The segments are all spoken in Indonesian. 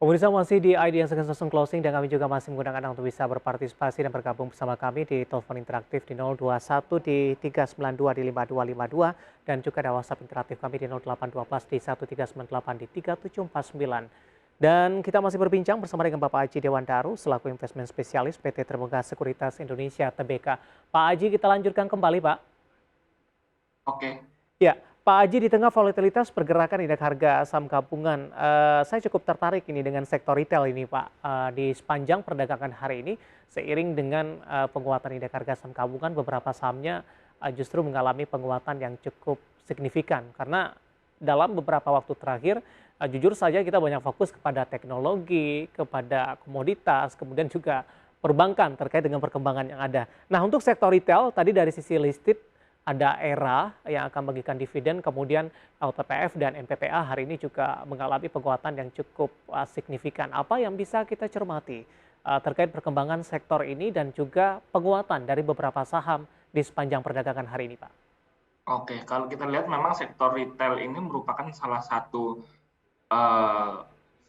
Pemirsa masih di ID yang langsung closing dan kami juga masih menggunakan Anda untuk bisa berpartisipasi dan bergabung bersama kami di telepon interaktif di 021 di 392 di 5252 dan juga ada WhatsApp interaktif kami di 0812 di 1398 di 3749. Dan kita masih berbincang bersama dengan Bapak Aji Dewandaru selaku investment spesialis PT Terbuka Sekuritas Indonesia TBK. Pak Aji, kita lanjutkan kembali, Pak. Oke, Ya, Pak Aji, di tengah volatilitas pergerakan indeks harga saham gabungan, saya cukup tertarik ini dengan sektor retail ini, Pak. Di sepanjang perdagangan hari ini, seiring dengan penguatan indeks harga saham gabungan, beberapa sahamnya justru mengalami penguatan yang cukup signifikan. Karena dalam beberapa waktu terakhir, jujur saja kita banyak fokus kepada teknologi, kepada komoditas, kemudian juga perbankan terkait dengan perkembangan yang ada. Nah, untuk sektor retail, tadi dari sisi listed, ada ERA yang akan membagikan dividen, kemudian LPPF dan MPPA hari ini juga mengalami penguatan yang cukup signifikan. Apa yang bisa kita cermati terkait perkembangan sektor ini dan juga penguatan dari beberapa saham di sepanjang perdagangan hari ini, Pak? oke. Kalau kita lihat memang sektor retail ini merupakan salah satu eh,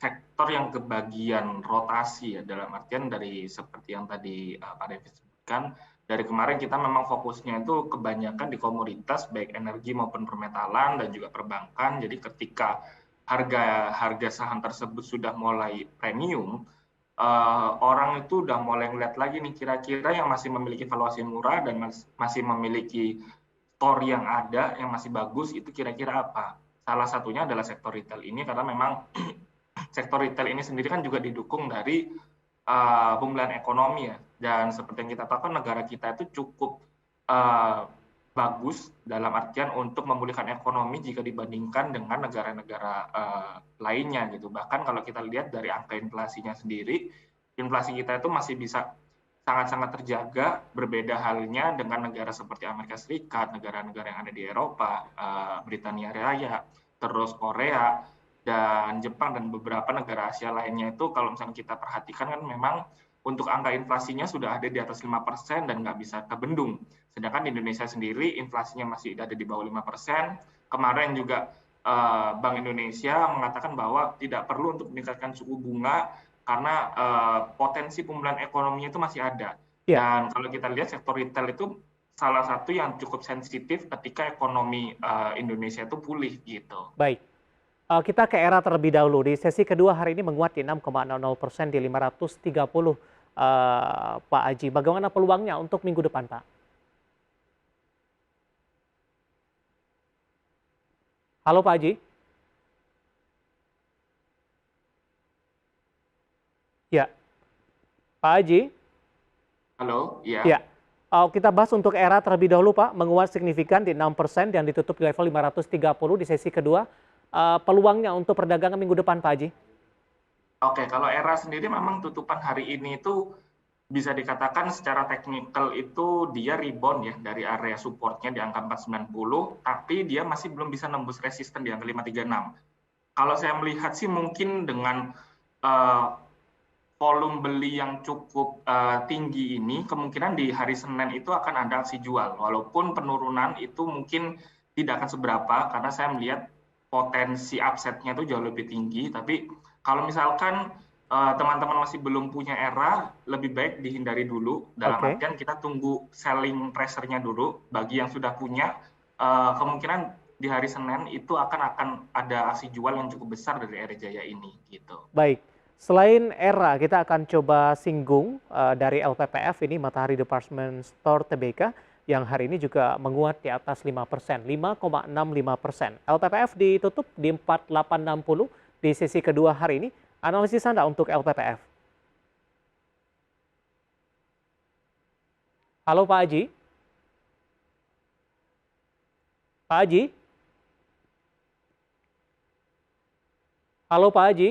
sektor yang kebagian rotasi ya, dalam artian dari seperti yang tadi Pak Devi sebutkan, dari kemarin kita memang fokusnya itu kebanyakan di komoditas baik energi maupun permetalan dan juga perbankan. Jadi ketika harga harga saham tersebut sudah mulai premium, orang itu udah mulai ngeliat lagi nih kira-kira yang masih memiliki valuasi murah dan masih memiliki store yang ada yang masih bagus itu kira-kira apa. Salah satunya adalah sektor retail ini karena memang sektor retail ini sendiri kan juga didukung dari pemulihan ekonomi ya. Dan seperti yang kita tahu kan negara kita itu cukup uh, bagus dalam artian untuk memulihkan ekonomi jika dibandingkan dengan negara-negara lainnya gitu. Bahkan kalau kita lihat dari angka inflasinya sendiri, inflasi kita itu masih bisa sangat-sangat terjaga, berbeda halnya dengan negara seperti Amerika Serikat, negara-negara yang ada di Eropa, Britania Raya, terus Korea, dan Jepang, dan beberapa negara Asia lainnya itu kalau misalnya kita perhatikan kan memang untuk angka inflasinya sudah ada di atas 5% dan nggak bisa kebendung. Sedangkan di Indonesia sendiri inflasinya masih ada di bawah 5%. Kemarin juga Bank Indonesia mengatakan bahwa tidak perlu untuk meningkatkan suku bunga karena potensi pemulihan ekonominya itu masih ada. Ya, Dan kalau kita lihat sektor retail itu salah satu yang cukup sensitif ketika ekonomi Indonesia itu pulih gitu. baik. Kita ke era terlebih dahulu. Di sesi kedua hari ini menguat di 6,00% di 530, Pak Aji. Bagaimana peluangnya untuk minggu depan, Pak? Halo, Pak Aji. Ya, Pak Aji. Halo, Ya, ya. kita bahas untuk era terlebih dahulu, Pak. Menguat signifikan di 6% dan ditutup di level 530 di sesi kedua. Peluangnya untuk perdagangan minggu depan, Pak Haji? Oke, kalau era sendiri memang tutupan hari ini itu bisa dikatakan secara teknikal itu dia rebound ya dari area supportnya di angka 490, tapi dia masih belum bisa nembus resisten di angka 536. Kalau saya melihat sih mungkin dengan uh, volume beli yang cukup tinggi ini, kemungkinan di hari Senin itu akan ada aksi jual. Walaupun penurunan itu mungkin tidak akan seberapa, karena saya melihat potensi upsetnya itu jauh lebih tinggi. Tapi kalau misalkan teman-teman masih belum punya era, lebih baik dihindari dulu. Dalam Oke, artian kita tunggu selling pressure-nya dulu. Bagi yang sudah punya, kemungkinan di hari Senin itu akan ada aksi jual yang cukup besar dari Eri Jaya ini gitu. baik. Selain era, kita akan coba singgung dari LPPF ini, Matahari Department Store TBK, yang hari ini juga menguat di atas 5%, 5,65%. LPPF ditutup di 4860 di sesi kedua hari ini. Analisis Anda untuk LPPF. Halo, Pak Haji. Pak Haji. Halo, Pak Haji.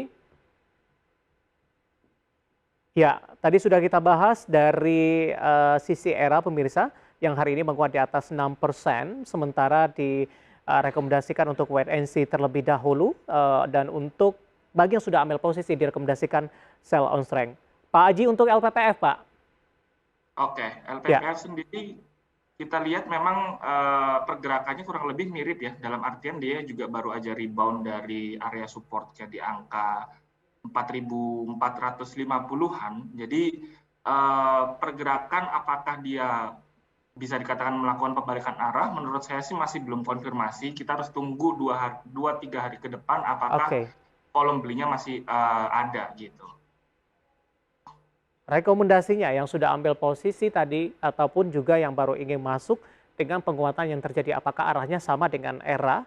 Ya, tadi sudah kita bahas dari sisi era pemirsa yang hari ini menguat di atas 6%, sementara direkomendasikan untuk wait and see terlebih dahulu dan untuk bagi yang sudah ambil posisi direkomendasikan sell on strength. Pak Aji untuk LPPF, Pak. Oke, Ya, LPPR sendiri kita lihat memang pergerakannya kurang lebih mirip ya, dalam artian dia juga baru aja rebound dari area supportnya di angka 4.450-an. Jadi pergerakan apakah dia bisa dikatakan melakukan pembalikan arah, menurut saya sih masih belum konfirmasi. Kita harus tunggu 2-3 hari ke depan apakah Oke. volume belinya masih ada gitu. Rekomendasinya yang sudah ambil posisi tadi ataupun juga yang baru ingin masuk dengan penguatan yang terjadi, apakah arahnya sama dengan era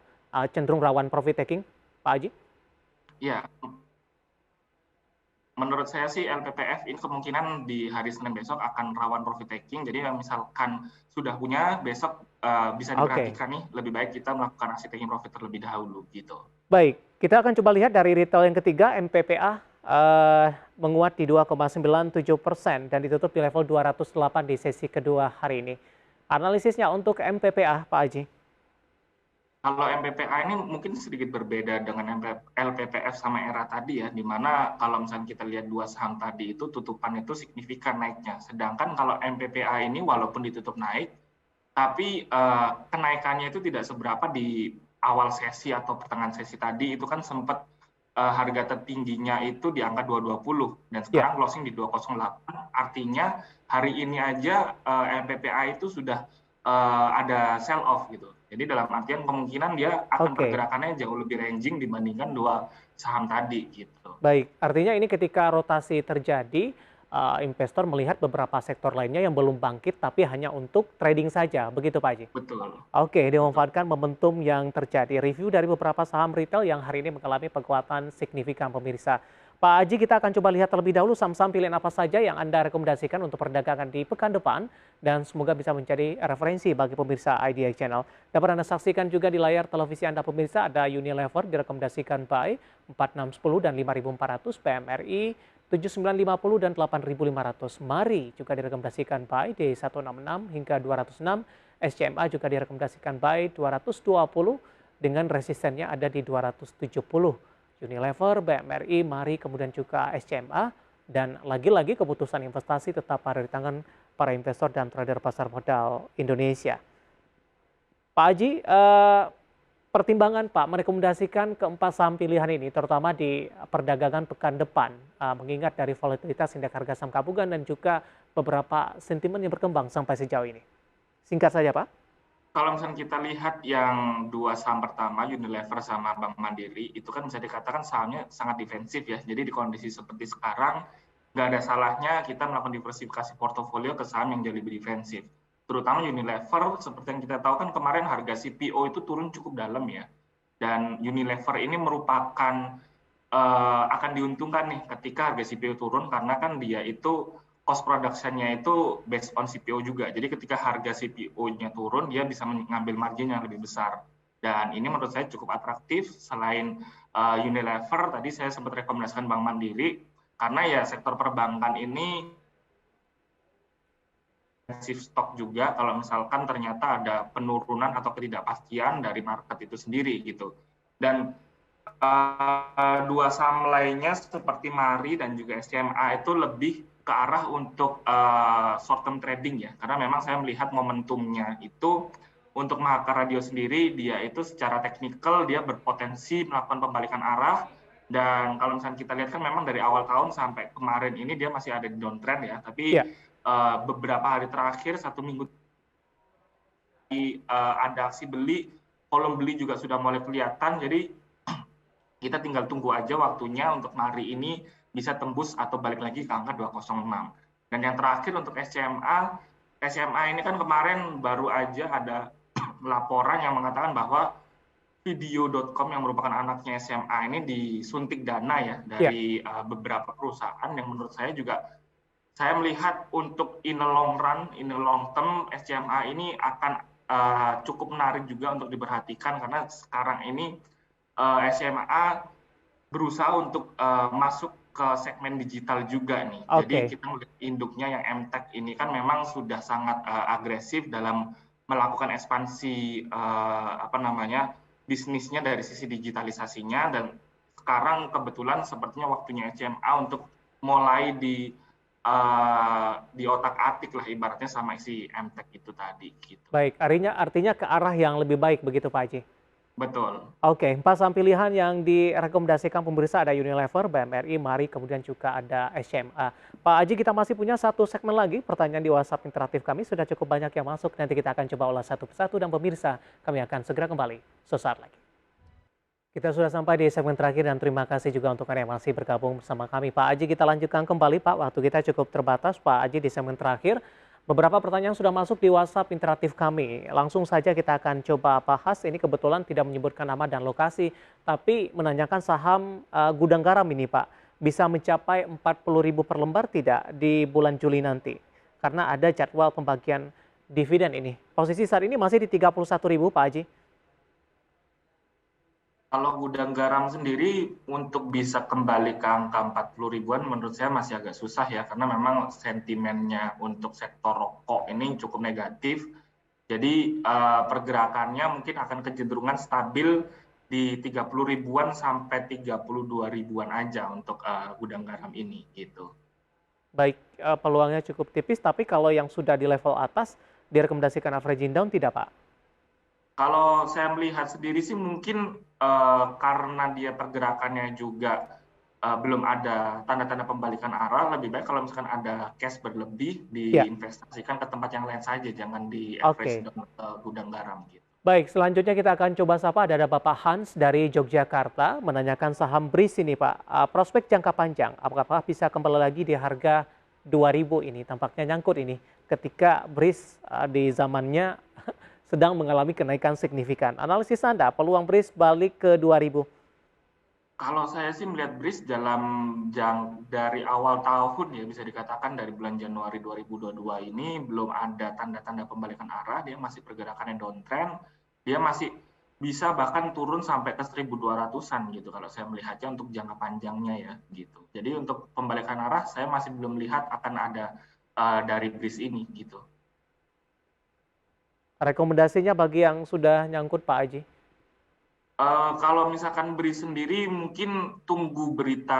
cenderung rawan profit taking, Pak Haji? Ya, menurut saya sih LPPF ini kemungkinan di hari Senin besok akan rawan profit taking. Jadi misalkan sudah punya besok bisa Oke, diperhatikan nih, lebih baik kita melakukan aksi taking profit terlebih dahulu gitu. baik. Kita akan coba lihat dari retail yang ketiga, MPPA menguat di 2,97% dan ditutup di level 208 di sesi kedua hari ini. Analisisnya untuk MPPA, Pak Haji. Kalau MPPA ini mungkin sedikit berbeda dengan LPPF sama ERA tadi ya, di mana kalau misalnya kita lihat dua saham tadi itu tutupan itu signifikan naiknya. Sedangkan kalau MPPA ini walaupun ditutup naik, tapi kenaikannya itu tidak seberapa di awal sesi atau pertengahan sesi tadi, itu kan sempat harga tertingginya itu di angka 220 dan Ya, sekarang closing di 208. Artinya hari ini aja MPPA itu sudah ada sell off gitu. Jadi dalam artian kemungkinan dia akan oke. pergerakannya jauh lebih ranging dibandingkan dua saham tadi gitu. Baik, artinya ini ketika rotasi terjadi, investor melihat beberapa sektor lainnya yang belum bangkit tapi hanya untuk trading saja, begitu Pak Haji? Betul, Oke, betul. dimanfaatkan momentum yang terjadi. Review dari beberapa saham retail yang hari ini mengalami penguatan signifikan pemirsa. Pak Haji, kita akan coba lihat terlebih dahulu saham-saham pilihan apa saja yang Anda rekomendasikan untuk perdagangan di pekan depan dan semoga bisa menjadi referensi bagi pemirsa IDX Channel. Dapat Anda saksikan juga di layar televisi Anda pemirsa ada Unilever direkomendasikan buy 4610 dan 5400, PMRI 7950 dan 8500. Mari juga direkomendasikan buy di 166 hingga 206. SCMA juga direkomendasikan buy 220 dengan resistennya ada di 270. Unilever, BMRI, Mari, kemudian juga SCMA. Dan lagi-lagi keputusan investasi tetap ada di tangan para investor dan trader pasar modal Indonesia. Pak Haji, pertimbangan Pak merekomendasikan keempat saham pilihan ini, terutama di perdagangan pekan depan, mengingat dari volatilitas indeks harga saham gabungan dan juga beberapa sentimen yang berkembang sampai sejauh ini. Singkat saja, Pak. Kalau misalnya kita lihat yang dua saham pertama, Unilever sama Bank Mandiri, itu kan bisa dikatakan sahamnya sangat defensif ya. Jadi di kondisi seperti sekarang, nggak ada salahnya kita melakukan diversifikasi portofolio ke saham yang jauh lebih defensif. Terutama Unilever, seperti yang kita tahu kan kemarin harga CPO itu turun cukup dalam ya. Dan Unilever ini merupakan akan diuntungkan nih ketika harga CPO turun karena kan dia itu cost production-nya itu based on CPO juga. Jadi ketika harga CPO-nya turun, dia bisa mengambil margin yang lebih besar. Dan ini menurut saya cukup atraktif. Selain Unilever, tadi saya sempat rekomendasikan Bank Mandiri, karena ya sektor perbankan ini stok juga kalau misalkan ternyata ada penurunan atau ketidakpastian dari market itu sendiri gitu. Dan dua saham lainnya seperti Mari dan juga SCMA itu lebih ke arah untuk short term trading ya, karena memang saya melihat momentumnya itu untuk Mahaka Radio sendiri dia itu secara teknikal dia berpotensi melakukan pembalikan arah, dan kalau misalnya kita lihat kan memang dari awal tahun sampai kemarin ini dia masih ada di downtrend ya, tapi Ya, beberapa hari terakhir 1 minggu ada aksi beli, volume beli juga sudah mulai kelihatan, jadi kita tinggal tunggu aja waktunya untuk Mari ini bisa tembus atau balik lagi ke angka 206. Dan yang terakhir untuk SCMA, SCMA ini kan kemarin baru aja ada laporan yang mengatakan bahwa video.com yang merupakan anaknya SMA ini disuntik dana ya ya. dari beberapa perusahaan yang menurut saya juga saya melihat untuk in the long run, in the long term SCMA ini akan cukup menarik juga untuk diperhatikan karena sekarang ini SMA berusaha untuk masuk ke segmen digital juga nih. Jadi Oke. kita melihat induknya yang MTech ini kan memang sudah sangat agresif dalam melakukan ekspansi bisnisnya dari sisi digitalisasinya, dan sekarang kebetulan sepertinya waktunya SMA untuk mulai di otak-atik lah ibaratnya sama si MTech itu tadi gitu. Baik, artinya ke arah yang lebih baik begitu Pak Haji? Betul. Oke, 4 saham pilihan yang direkomendasikan pemirsa ada Unilever, BMRI, Mari, kemudian juga ada SMA. Pak Aji, kita masih punya satu segmen lagi, pertanyaan di WhatsApp interaktif kami sudah cukup banyak yang masuk. Nanti kita akan coba ulas satu persatu dan pemirsa, kami akan segera kembali sesaat lagi. Kita sudah sampai di segmen terakhir dan terima kasih juga untuk Anda yang masih bergabung bersama kami. Pak Aji, kita lanjutkan kembali Pak, waktu kita cukup terbatas. Pak Aji, di segmen terakhir, beberapa pertanyaan sudah masuk di WhatsApp interaktif kami. Langsung saja kita akan coba bahas. Ini kebetulan tidak menyebutkan nama dan lokasi, tapi menanyakan saham gudang garam ini Pak. Bisa mencapai 40.000 per lembar tidak di bulan Juli nanti? Karena ada jadwal pembagian dividen ini. Posisi saat ini masih di 31.000 Pak Aji. Kalau gudang garam sendiri untuk bisa kembali ke angka 40 ribuan menurut saya masih agak susah ya, karena memang sentimennya untuk sektor rokok ini cukup negatif. Jadi pergerakannya mungkin akan kecenderungan stabil di 30 ribuan sampai 32 ribuan aja untuk gudang garam ini gitu. Baik, peluangnya cukup tipis, tapi kalau yang sudah di level atas direkomendasikan averaging down tidak Pak? Kalau saya melihat sendiri sih mungkin karena dia pergerakannya juga belum ada tanda-tanda pembalikan arah, lebih baik kalau misalkan ada cash berlebih Ya, diinvestasikan ke tempat yang lain saja, jangan di average oke. down ke gudang garam gitu. Baik, selanjutnya kita akan coba sapa ada Bapak Hans dari Yogyakarta menanyakan saham BRIS ini Pak. Prospek jangka panjang, apakah bisa kembali lagi di harga 2.000 ini? Tampaknya nyangkut ini ketika BRIS di zamannya sedang mengalami kenaikan signifikan. Analisis Anda, peluang BRIS balik ke 2.000? Kalau saya sih melihat BRIS dari awal tahun ya, bisa dikatakan dari bulan Januari 2022 ini belum ada tanda-tanda pembalikan arah, dia masih pergerakannya downtrend, dia masih bisa bahkan turun sampai ke 1.200-an gitu kalau saya melihatnya untuk jangka panjangnya ya gitu. Jadi untuk pembalikan arah saya masih belum lihat akan ada dari BRIS ini gitu. Rekomendasinya bagi yang sudah nyangkut Pak Aji? Kalau misalkan BRI sendiri mungkin tunggu berita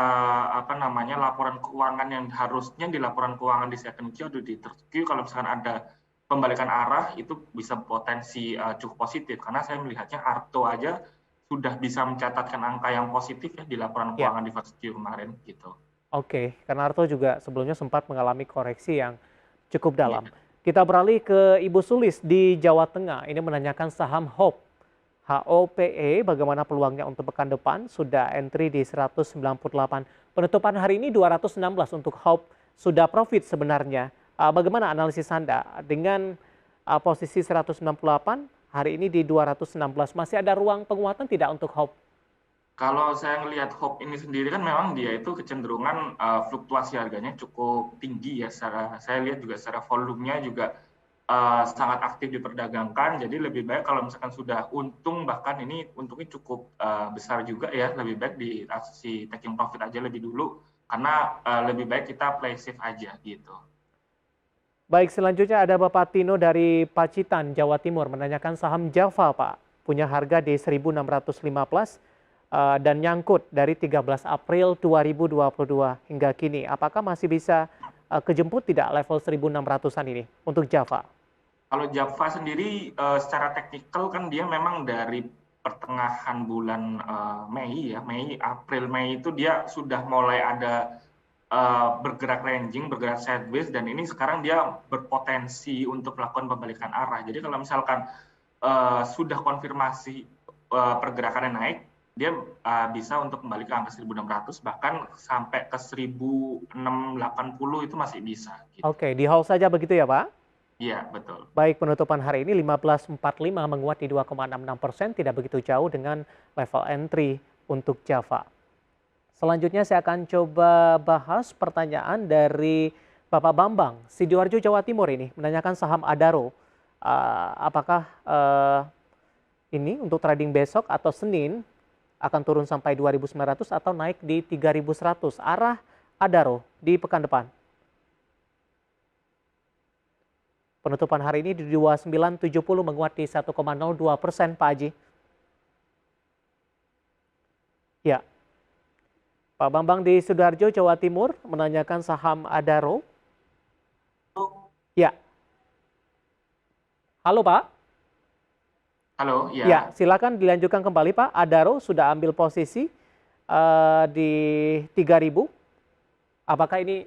laporan keuangan yang harusnya di laporan keuangan di second Q atau di third Q, kalau misalkan ada pembalikan arah itu bisa potensi cukup positif, karena saya melihatnya Arto aja sudah bisa mencatatkan angka yang positif ya di laporan Ya, keuangan di first Q kemarin gitu. oke. Karena Arto juga sebelumnya sempat mengalami koreksi yang cukup Iya. dalam. Kita beralih ke Ibu Sulis di Jawa Tengah. Ini menanyakan saham HOPE. HOPE, bagaimana peluangnya untuk pekan depan? Sudah entry di 198. Penutupan hari ini 216 untuk HOPE. Sudah profit sebenarnya. Bagaimana analisis Anda? Dengan posisi 198, hari ini di 216. Masih ada ruang penguatan tidak untuk HOPE? Kalau saya ngelihat Hope ini sendiri kan memang dia itu kecenderungan fluktuasi harganya cukup tinggi ya. Saya lihat juga secara volumenya juga sangat aktif diperdagangkan. Jadi lebih baik kalau misalkan sudah untung, bahkan ini untungnya cukup besar juga ya. Lebih baik di aksi taking profit aja lebih dulu, karena lebih baik kita play safe aja gitu. Baik, selanjutnya ada Bapak Tino dari Pacitan, Jawa Timur, menanyakan saham Java, Pak. Punya harga di 1.615 dan nyangkut dari 13 April 2022 hingga kini. Apakah masih bisa kejemput tidak level 1.600-an ini untuk Java? Kalau Java sendiri secara teknikal kan dia memang dari pertengahan bulan Mei ya, April Mei itu dia sudah mulai ada bergerak ranging, bergerak sideways, dan ini sekarang dia berpotensi untuk melakukan pembalikan arah. Jadi kalau misalkan sudah konfirmasi pergerakannya naik, dia bisa untuk kembali ke angka 1.600, bahkan sampai ke 1.680 itu masih bisa gitu. Oke, di hold saja begitu ya, Pak? Iya, betul. Baik, penutupan hari ini 15.45 menguat di 2,66%, tidak begitu jauh dengan level entry untuk Java. Selanjutnya saya akan coba bahas pertanyaan dari Bapak Bambang, Sidoarjo, Jawa Timur ini, menanyakan saham Adaro. Apakah ini untuk trading besok atau Senin akan turun sampai 2.900 atau naik di 3.100? Arah Adaro di pekan depan. Penutupan hari ini di 2970 menguat di 1,02%, Pak Haji. Ya, Pak Bambang di Sidoarjo, Jawa Timur menanyakan saham Adaro. Ya, halo Pak. Halo, Ya, ya. silakan dilanjutkan kembali Pak. Adaro sudah ambil posisi di 3.000. Apakah ini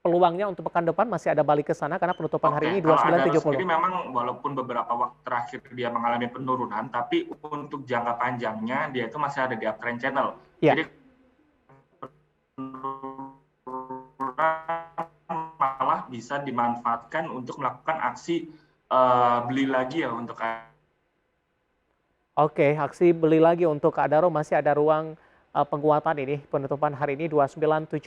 peluangnya untuk pekan depan masih ada balik ke sana karena penutupan hari Oke, ini kalau Adaro 29.70? sendiri memang walaupun beberapa waktu terakhir dia mengalami penurunan, tapi untuk jangka panjangnya dia itu masih ada di uptrend channel. Ya, Jadi malah bisa dimanfaatkan untuk melakukan aksi beli lagi ya untuk. oke. Aksi beli lagi untuk Adaro masih ada ruang penguatan ini. Penutupan hari ini 29.70,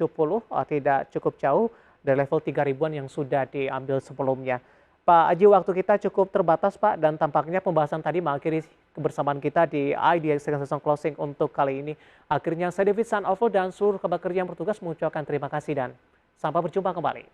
tidak cukup jauh dari level 3.000-an yang sudah diambil sebelumnya. Pak Aji, waktu kita cukup terbatas Pak, dan tampaknya pembahasan tadi mengakhiri kebersamaan kita di IDX Session Closing untuk kali ini. Akhirnya saya David Sanovo dan seluruh kerja yang bertugas mengucapkan terima kasih dan sampai berjumpa kembali.